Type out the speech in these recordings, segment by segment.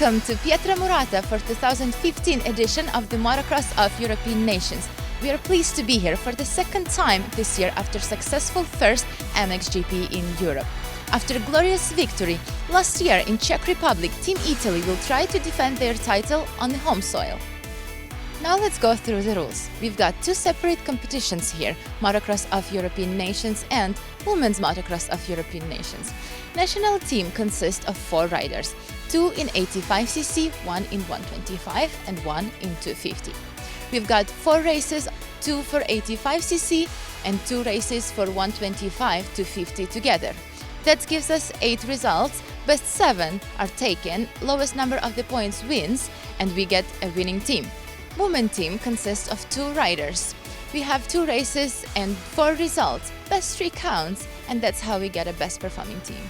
Welcome to Pietramoratta for 2015 edition of the Motocross of European Nations. We are pleased to be here for the second time this year after successful first MXGP in Europe. After a glorious victory last year in Czech Republic, Team Italy will try to defend their title on the home soil. Now let's go through the rules. We've got two separate competitions here, Motocross of European Nations and Women's Motocross of European Nations. National team consists of 4 riders, 2 in 85cc, 1 in 125 and 1 in 250. We've got 4 races, 2 for 85cc and 2 races for 125 to 50 together. That gives us 8 results, best 7 are taken, lowest number of the points wins, and we get a winning team. Women team consists of 2 riders. We have 2 races and 4 results, best 3 counts, and that's how we get a best performing team.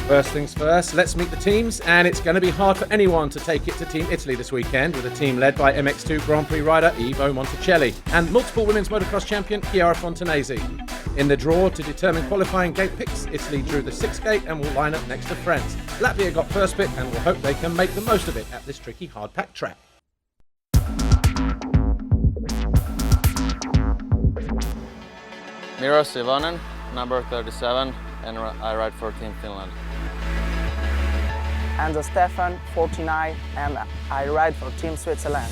First things first, let's meet the teams, and it's going to be hard for anyone to take it to Team Italy this weekend, with a team led by MX2 Grand Prix rider Ivo Monticelli and multiple women's motocross champion Chiara Fontanesi. In the draw to determine qualifying gate picks, Italy drew the 6th gate and will line up next to France. Latvia got first pick and will hope they can make the most of it at this tricky hard-packed track. Miro Sivonen, number 37, and I ride for Team Finland. And Stefan, 49, and I ride for Team Switzerland.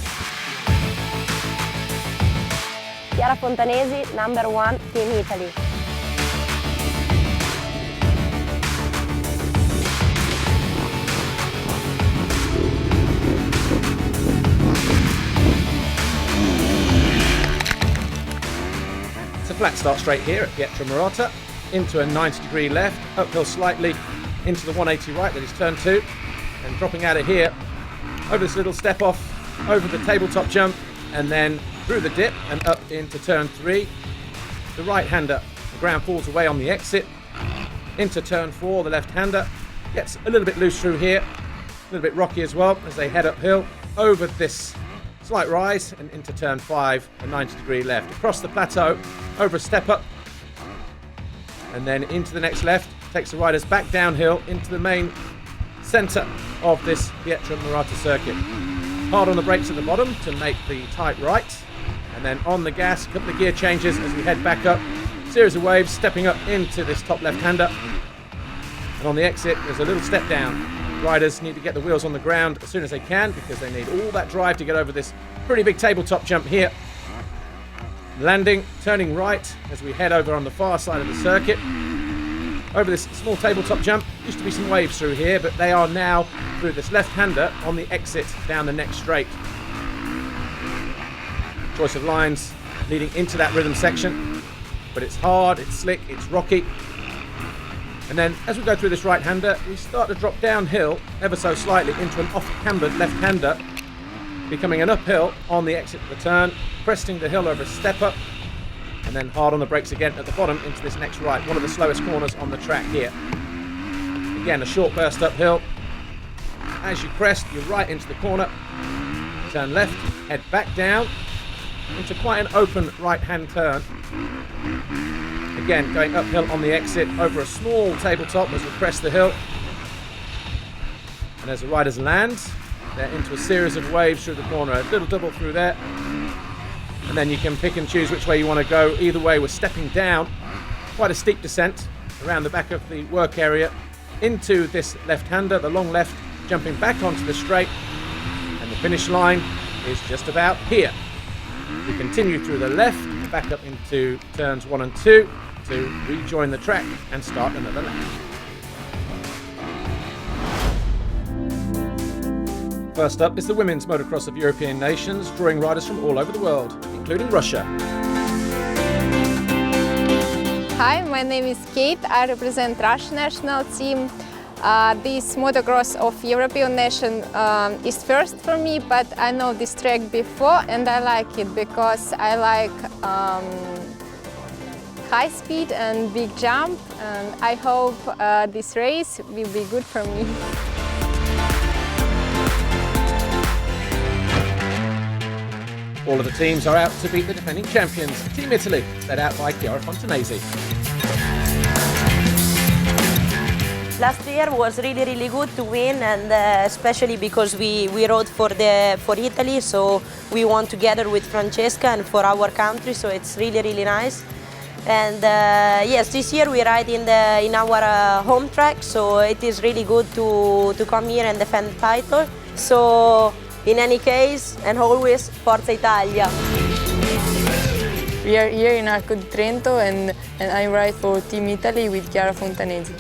Chiara Fontanesi, number 1, Team Italy. It's a flat start straight here at Pietramoratta, into a 90-degree left, uphill slightly, into the 180 right that is turn 2, and dropping out of here, over this little step off, over the tabletop jump, and then through the dip and up into turn 3. The right-hander, the ground falls away on the exit, into turn 4, the left-hander gets a little bit loose through here, a little bit rocky as well as they head uphill, over this slight rise and into turn 5, a 90-degree left, across the plateau, over a step up, and then into the next left, takes the riders back downhill into the main centre of this Pietramoratta circuit. Hard on the brakes at the bottom to make the tight right, and then on the gas, a couple of gear changes as we head back up, series of waves stepping up into this top left-hander, and on the exit there's a little step down. Riders need to get the wheels on the ground as soon as they can because they need all that drive to get over this pretty big tabletop jump here. Landing, turning right as we head over on the far side of the circuit. Over this small tabletop jump, used to be some waves through here, but they are now through this left-hander on the exit down the next straight. Choice of lines leading into that rhythm section, but it's hard, it's slick, it's rocky. And then as we go through this right-hander, we start to drop downhill ever so slightly into an off-cambered left-hander, becoming an uphill on the exit of the turn, cresting the hill over a step up, and then hard on the brakes again at the bottom into this next right, one of the slowest corners on the track here. Again, a short burst uphill. As you crest, you're right into the corner, turn left, head back down into quite an open right-hand turn. Again, going uphill on the exit over a small tabletop as we crest the hill. And as the riders land, they're into a series of waves through the corner, a little double through there. And then you can pick and choose which way you want to go. Either way, we're stepping down, quite a steep descent, around the back of the work area into this left-hander, the long left, jumping back onto the straight, and the finish line is just about here. We continue through the left, back up into turns 1 and 2 to rejoin the track and start another lap. First up is the Women's Motocross of European Nations, drawing riders from all over the world, including Russia. Hi, my name is Kate. I represent Russian national team. This motocross of European nation is first for me, but I know this track before and I like it because I like high speed and big jump, and I hope this race will be good for me. All of the teams are out to beat the defending champions, Team Italy, led out by Chiara Fontanesi. Last year was really good to win, and especially because we rode for Italy, so we won together with Francesca and for our country, so it's really nice. And yes, this year we ride in our home track, so it is really good to come here and defend the title. So in any case, and always, Forza Italia! We are here in Arco di Trento and I ride for Team Italy with Chiara Fontanesi.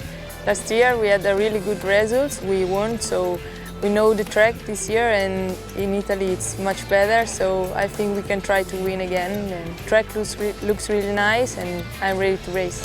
Last year we had a really good results, we won, so we know the track this year, and in Italy it's much better, so I think we can try to win again. And the track looks really nice and I'm ready to race.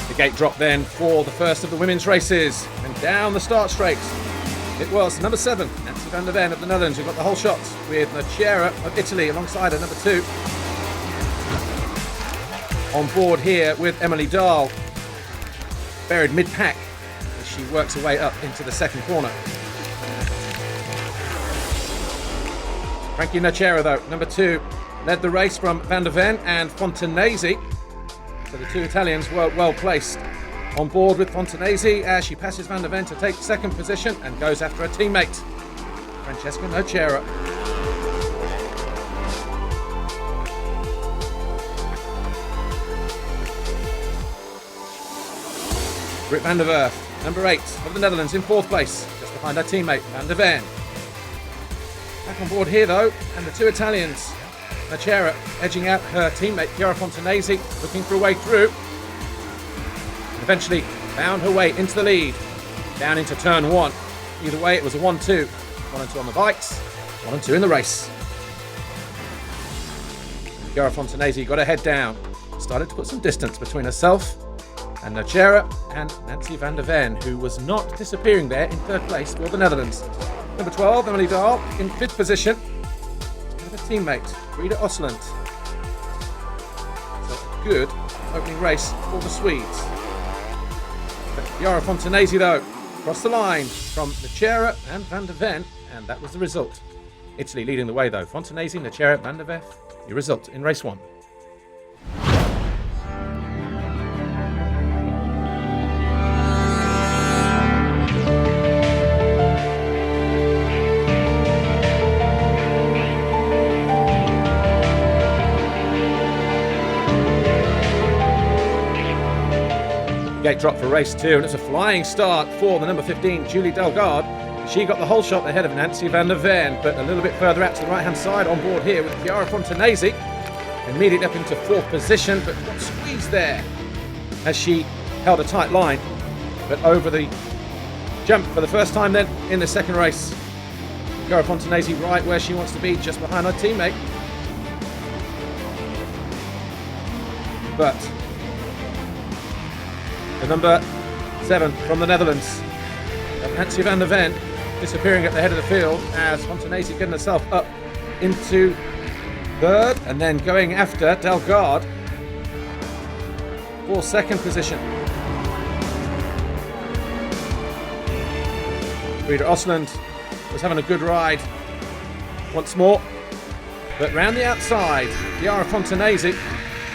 The gate drop then for the first of the women's races, and down the start straight. It was number 7, Nancy van der Ven of the Netherlands, who got the whole shot, with Nocera of Italy alongside her, number 2. On board here with Emily Dahl, buried mid-pack as she works her way up into the second corner. Frankie Nocera, though, number 2, led the race from van der Ven and Fontanesi. So the two Italians were well placed. On board with Fontanesi as she passes van der Ven to take second position and goes after her teammate, Francesca Nocera. Britt van der Werf, number 8 of the Netherlands, in 4th place, just behind her teammate van der Ven. Back on board here though, and the two Italians. Nocera edging out her teammate Chiara Fontanesi, looking for a way through. Eventually found her way into the lead, down into turn 1. Either way, it was a 1-2. 1 and 2 on the bikes, 1 and 2 in the race. Chiara Fontanesi got her head down, started to put some distance between herself and Nocera and Nancy van der Ven, who was not disappearing there in 3rd place for the Netherlands. Number 12, Emily Dahl, in 5th position. Her teammate, Frida Osland. So a good opening race for the Swedes. But Chiara Fontanesi, though, crossed the line from Nocera and van der Ven, and that was the result. Italy leading the way, though. Fontanesi, Nocera, van der Ven, the result in race 1. Gate drop for race 2, and it's a flying start for the number 15, Julie Delgard. She got the whole shot ahead of Nancy van der Ven, but a little bit further out to the right-hand side on board here with Chiara Fontanesi. Immediately up into 4th position, but got squeezed there as she held a tight line. But over the jump for the first time then in the second race. Chiara Fontanesi right where she wants to be, just behind her teammate. But the number 7 from the Netherlands, Nancy van der Ven, disappearing at the head of the field as Fontanesi getting herself up into 3rd and then going after Delgard for 2nd position. Frieder Osland was having a good ride once more. But round the outside, Chiara Fontanesi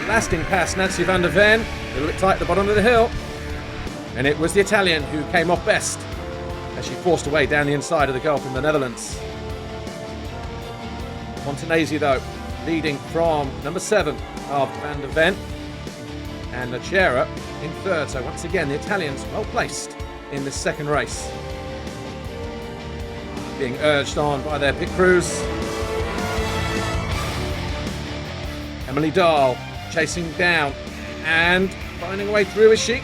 blasting past Nancy van der Ven, a little bit tight at the bottom of the hill. And it was the Italian who came off best as she forced away down the inside of the girl from the Netherlands. Fontanesi, though, leading from number 7 of van der Ven, and Nocera in third. So once again, the Italians well placed in this second race. Being urged on by their pit crews. Emily Dahl chasing down and finding a way through, is she?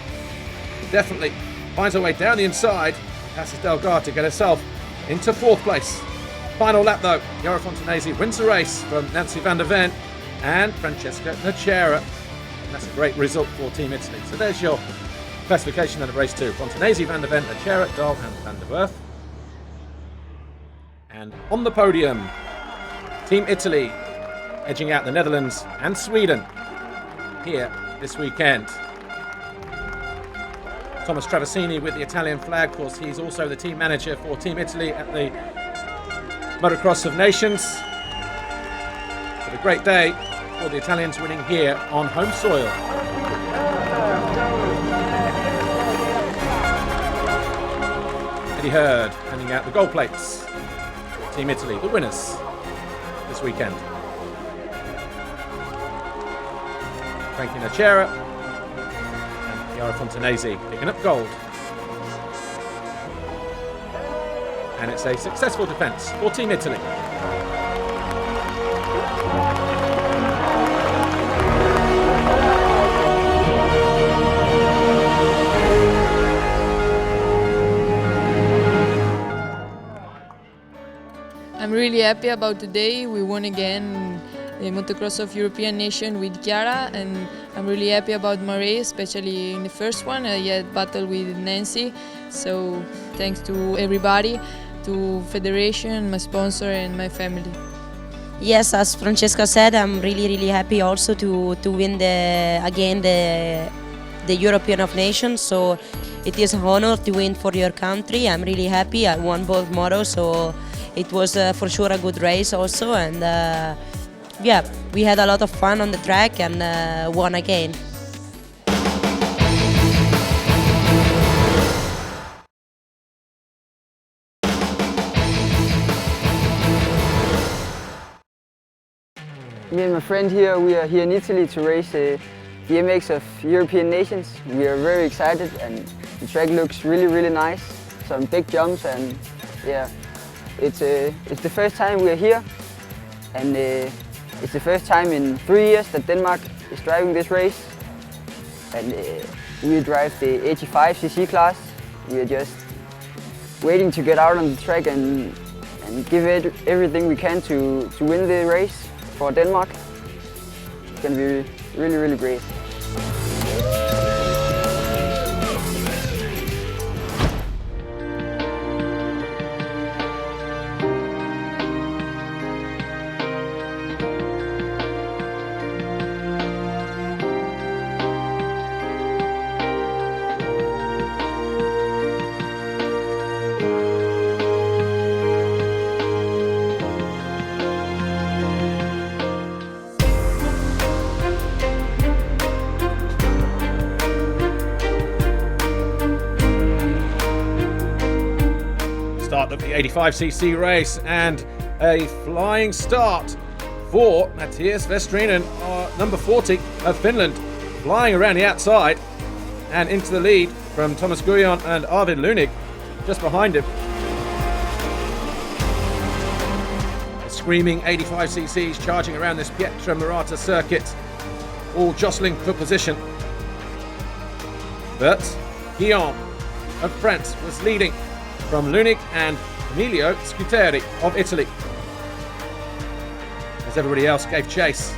Definitely finds her way down the inside, passes Delgado to get herself into 4th place. Final lap though, Chiara Fontanesi wins the race from Nancy van der Ven and Francesca Nocera. And that's a great result for Team Italy. So there's your classification of race 2. Fontanesi, van der Ven, Nocera, Dahl and van der Werf. And on the podium, Team Italy edging out the Netherlands and Sweden here this weekend. Thomas Travasini with the Italian flag, of course he's also the team manager for Team Italy at the Motocross of Nations. But a great day for the Italians winning here on home soil. Eddie Hurd handing out the gold plates for Team Italy, the winners this weekend. Frankie Nocera and Chiara Fontanesi picking up gold. And it's a successful defence for Team Italy. I'm really happy about today. We won again the motocross of European nation with Chiara, and I'm really happy about my race, especially in the first one. I had battle with Nancy, so thanks to everybody, to Federation, my sponsor and my family. Yes, as Francesca said, I'm really happy also to win the European of Nations. So it is an honor to win for your country. I'm really happy. I won both motos, so it was for sure a good race also. And yeah, we had a lot of fun on the track and won again. Me and my friend here, we are here in Italy to race the MX of European Nations. We are very excited and the track looks really nice. Some big jumps and yeah, it's the first time we are here, and it's the first time in 3 years that Denmark is driving this race. And we drive the 85cc class. We are just waiting to get out on the track and give it everything we can to win the race for Denmark. It's going to be really great. Start of the 85cc race and a flying start for Matthias Vestrinen, number 40 of Finland, flying around the outside and into the lead from Thomas Guillon and Arvid Lunig just behind him. The screaming 85cc's charging around this Pietra Murata circuit, all jostling for position. But Guillon of France was leading from Lunig and Emilio Scuteri of Italy, as everybody else gave chase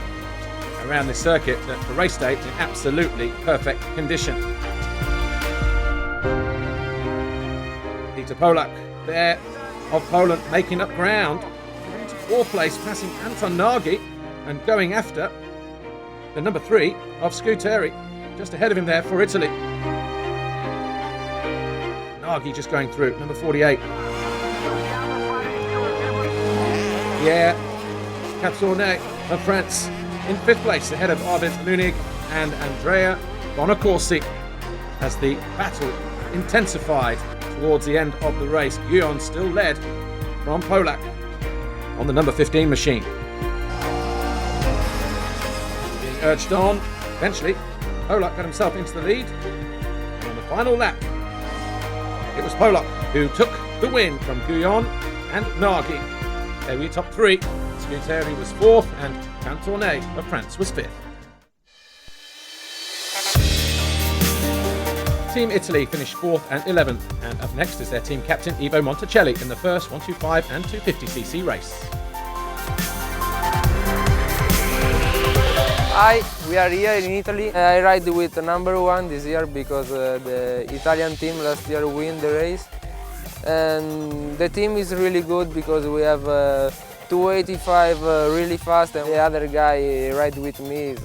around this circuit that for race day in absolutely perfect condition. Peter Polak there of Poland making up ground into 4th place, passing Anton Nagy and going after the number 3 of Scuteri, just ahead of him there for Italy. Nagy just going through, number 48. Pierre MXoEN of France in 5th place ahead of Arvid Lunig and Andrea Bonacorsi as the battle intensified towards the end of the race. Guyon still led from Polak on the number 15 machine. Being urged on, eventually Polak got himself into the lead. And on the final lap, it was Polak who took the win from Guyon and Nagy. There we top 3. Scuteri was 4th and Cantournet of France was 5th. Team Italy finished 4th and 11th, and up next is their team captain Ivo Monticelli in the first 125 and 250cc race. Hi, we are here in Italy. I ride with number 1 this year because the Italian team last year won the race. And the team is really good because we have 285 really fast, and the other guy ride with me is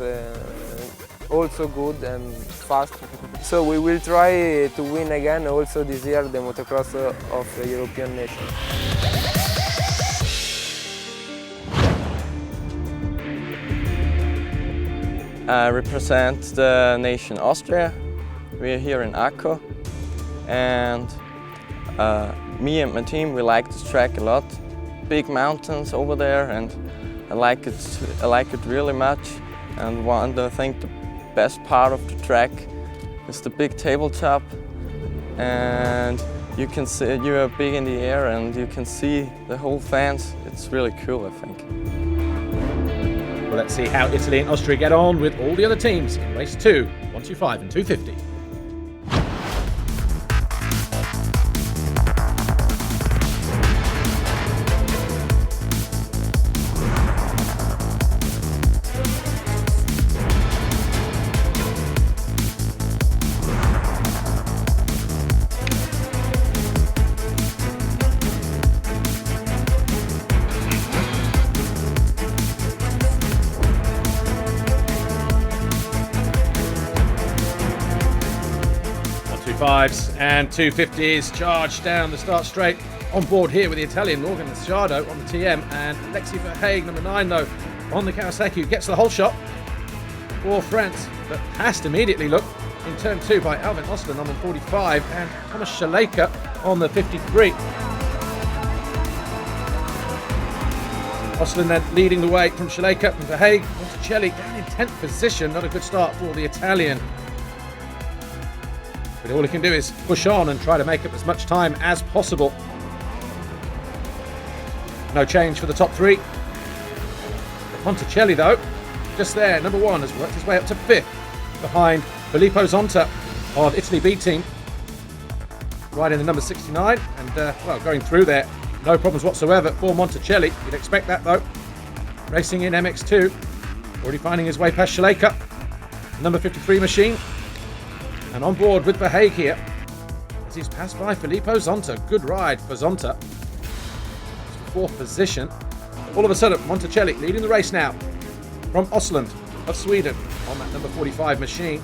also good and fast. So we will try to win again also this year the motocross of the European nation. I represent the nation Austria. We are here in Akko, and me and my team, we like this track a lot. Big mountains over there, and I like it really much. And I think the best part of the track is the big tabletop, and you can see you are big in the air and you can see the whole fans. It's really cool, I think. Well, let's see how Italy and Austria get on with all the other teams in race 2, 125 and 250. Fives and 250s charge down the start straight. On board here with the Italian Morgan Lasciardo on the TM, and Alexi Verhaeghe, number 9 though, on the Kawasaki, who gets the whole shot for France, but passed immediately, look, in turn 2 by Alvin Ostlund on the 45 and Thomas Schleika on the 53. Ostlund then leading the way from Schleika and Verhaeghe. Monticelli down in 10th position, not a good start for the Italian. But all he can do is push on and try to make up as much time as possible. No change for the top 3. Monticelli though, just there, number 1, has worked his way up to 5th behind Filippo Zonta of Italy B team. Right in the number 69 and well, going through there, no problems whatsoever for Monticelli. You'd expect that though. Racing in MX2, already finding his way past Schleika, number 53 machine. And on board with Verhaeghe here, as he's passed by Filippo Zonta. Good ride for Zonta. 4th position. All of a sudden, Monticelli leading the race now from Ostlund of Sweden on that number 45 machine.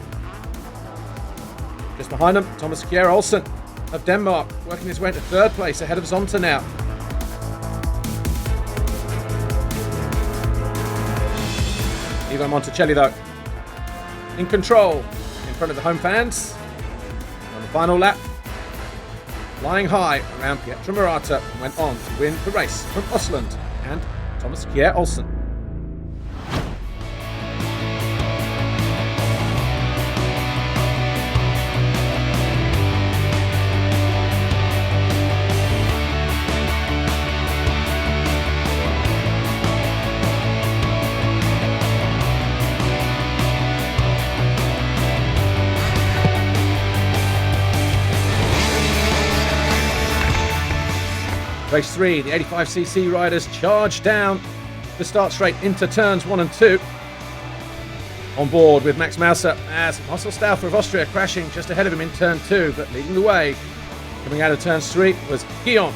Just behind him, Thomas Kjær Olsen of Denmark, working his way into 3rd place ahead of Zonta now. Ivo Monticelli though, in control. In front of the home fans on the final lap, flying high around Pietro Murata, and went on to win the race from Ostlund and Thomas Kjær Olsen. Race 3, the 85cc riders charge down the start straight into turns 1 and 2. On board with Max Mauser as Marcel Stauffer of Austria crashing just ahead of him in turn 2, but leading the way coming out of turn 3 was Guyon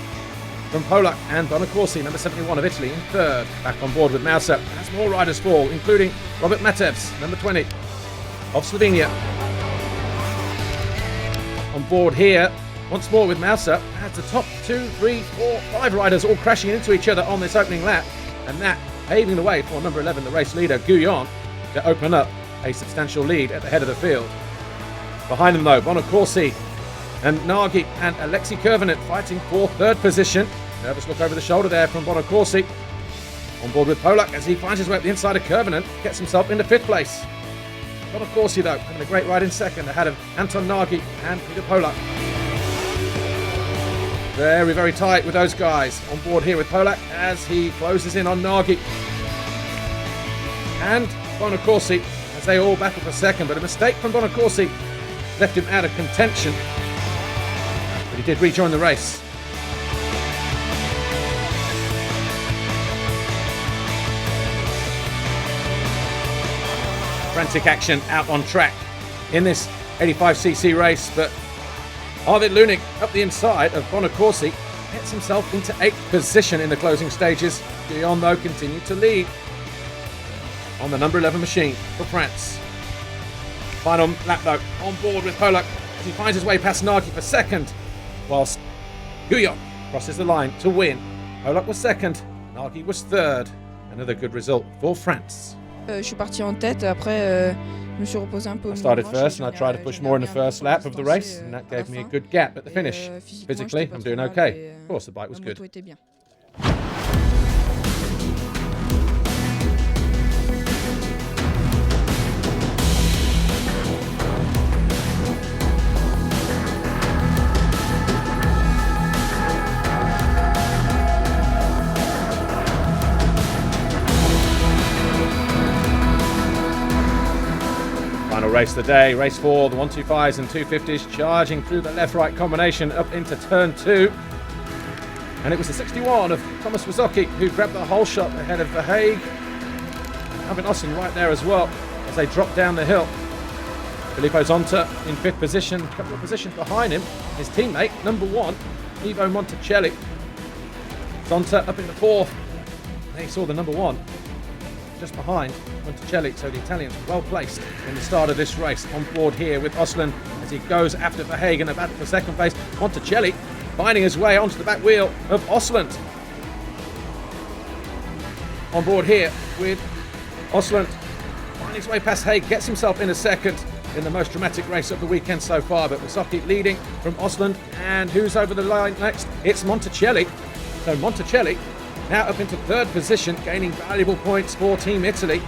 from Polak and Bonacorsi, number 71 of Italy, in 3rd. Back on board with Mauser as more riders fall, including Robert Matevs, number 20 of Slovenia. On board here once more with Mauser as the top 2, 3, 4, 5 riders all crashing into each other on this opening lap. and that paving the way for number 11, the race leader, MXGP, to open up a substantial lead at the head of the field. Behind them though, Bonacorsi and Nagy and Alexei Kurvanen fighting for third position. Nervous look over the shoulder there from Bonacorsi. On board with Polak as he finds his way up the inside of Kurvanen, gets himself into 5th place. Bonacorsi though, having a great ride in second ahead of Anton Nagy and Peter Polak. Very, very tight with those guys. On board here with Polak as he closes in on Nagy. And Bonacorsi as they all battle for second, but a mistake from Bonacorsi left him out of contention. But he did rejoin the race. Frantic action out on track in this 85cc race, but Arvid Lunik up the inside of Bonacorsi gets himself into 8th position in the closing stages. Guillaume though continued to lead on the number 11 machine for France. Final lap though, on board with Polak as he finds his way past Nagy for second, whilst Guillaume crosses the line to win. Polak was second, Nagy was third. Another good result for France. Je suis partie en tête, après je me suis reposée un peu. I started first and I tried to push more in the first lap of the race, and that gave me a good gap at the finish. Physically, I'm doing okay. Of course, the bike was good. Final race of the day, race 4, the 125s and 250s charging through the left-right combination up into turn 2. And it was the 61 of Thomas Wysocki who grabbed the whole shot ahead of Verhaeghe. Alvin Ossen right there as well as they drop down the hill. Filippo Zonta in 5th position, a couple of positions behind him. His teammate, number 1, Ivo Monticelli. Zonta up in the 4th. They saw the number 1 just behind Monticelli, so the Italians well placed in the start of this race. On board here with Osland as he goes after Verhaeghe in the battle for second place. Monticelli finding his way onto the back wheel of Osland. On board here with Osland finding his way past Haig, gets himself in a second in the most dramatic race of the weekend so far, but Wysocki leading from Osland, and who's over the line next? It's Monticelli. So Monticelli now up into 3rd position, gaining valuable points for Team Italy.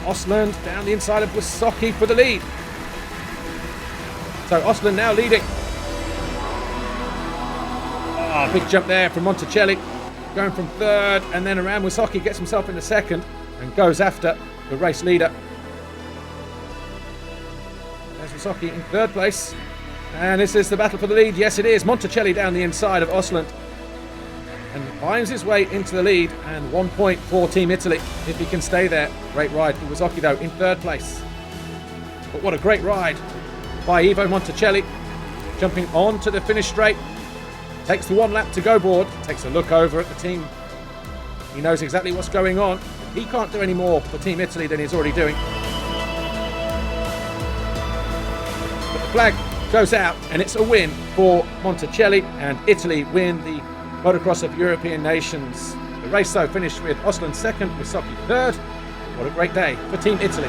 Osland down the inside of Wysocki for the lead. So Osland now leading. Oh, big jump there from Monticelli. Going from 3rd and then around. Wysocki gets himself into 2nd and goes after the race leader. There's Wysocki in 3rd place. And this is the battle for the lead. Yes, it is. Monticelli down the inside of Osland and finds his way into the lead, and 1 point for Team Italy if he can stay there. Great ride for Wysocki though in 3rd place. But what a great ride by Ivo Monticelli, jumping on to the finish straight. Takes the 1 lap to go board, takes a look over at the team. He knows exactly what's going on. He can't do any more for Team Italy than he's already doing. But the flag goes out and it's a win for Monticelli, and Italy win the Motocross of European Nations. The race though finished with Osland 2nd, Wysocki 3rd. What a great day for Team Italy.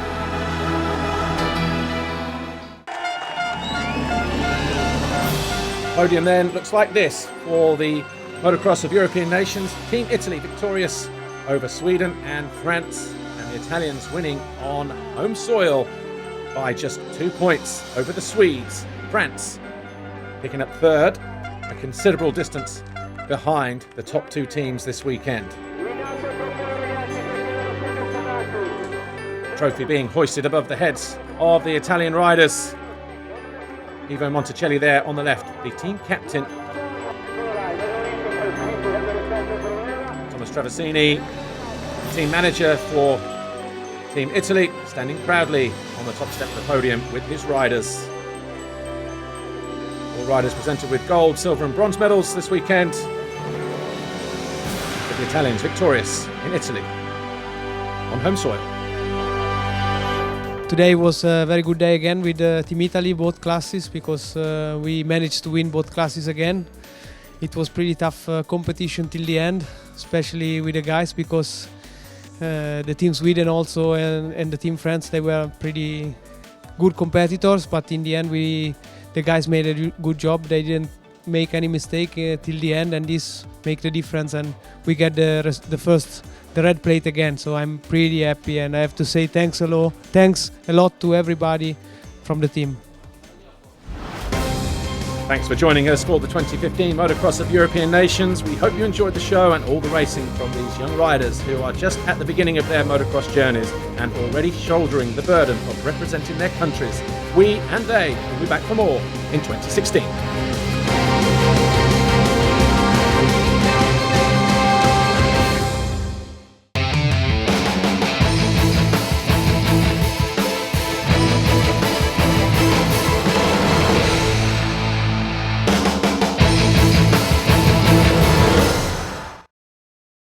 Podium then looks like this for the Motocross of European Nations. Team Italy victorious over Sweden and France, and the Italians winning on home soil by just 2 points over the Swedes. France picking up 3rd, a considerable distance behind the top 2 teams this weekend. Trophy being hoisted above the heads of the Italian riders. Ivo Monticelli there on the left, the team captain. Thomas Travasini, team manager for Team Italy, standing proudly on the top step of the podium with his riders. All riders presented with gold, silver and bronze medals this weekend. With the Italians victorious in Italy on home soil. Today was a very good day again with Team Italy, both classes, because we managed to win both classes again. It was pretty tough competition till the end, especially with the guys, because the Team Sweden also and the Team France, they were pretty good competitors, but in the end the guys made a good job. They didn't make any mistake till the end, and this make the difference, and we get the red plate again. So I'm pretty happy, and I have to say thanks a lot to everybody from the team. Thanks for joining us for the 2015 Motocross of European Nations. We hope you enjoyed the show and all the racing from these young riders who are just at the beginning of their motocross journeys and already shouldering the burden of representing their countries. We and they will be back for more in 2016.